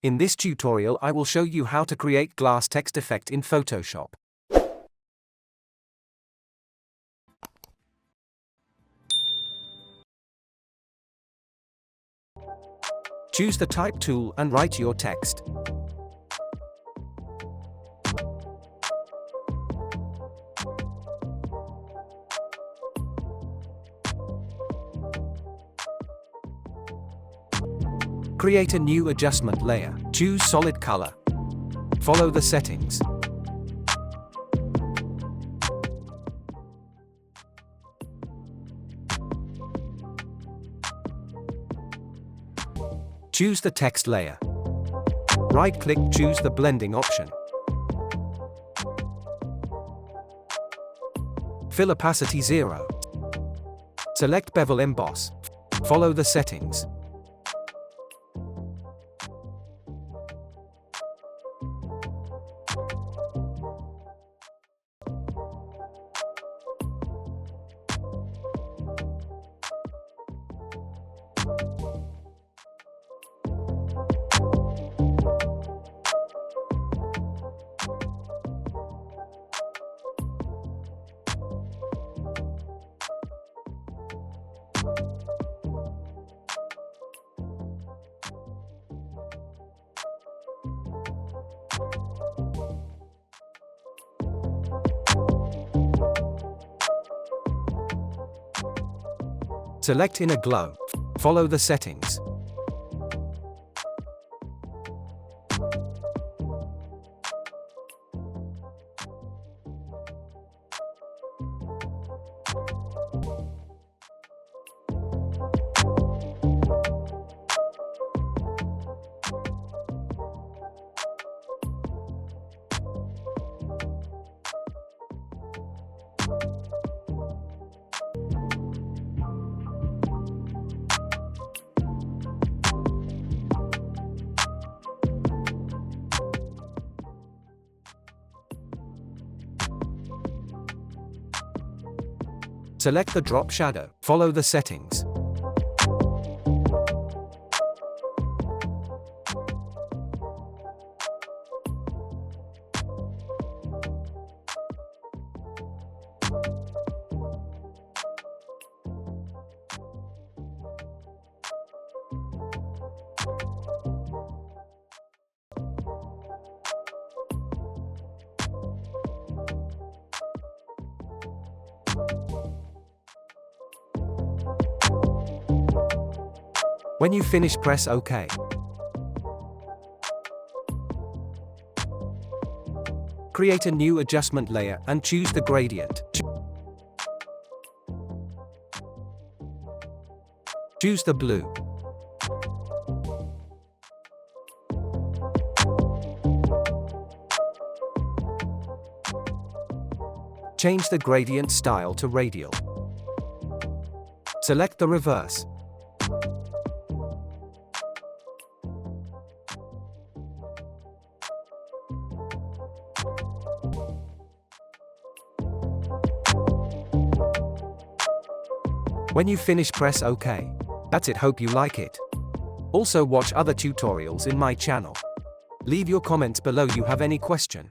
In this tutorial I will show you how to create glass text effect in Photoshop. Choose the Type tool and write your text. Create a new adjustment layer. Choose solid color. Follow the settings. Choose the text layer. Right-click, choose the blending option. Fill opacity 0. Select bevel emboss. Follow the settings. Select Inner Glow. Follow the settings. Select the drop shadow. Follow the settings. When you finish, press OK. Create a new adjustment layer and choose the gradient. Choose the blue. Change the gradient style to radial. Select the reverse. When you finish, press OK. That's it, hope you like it. Also watch other tutorials in my channel. Leave your comments below you have any question.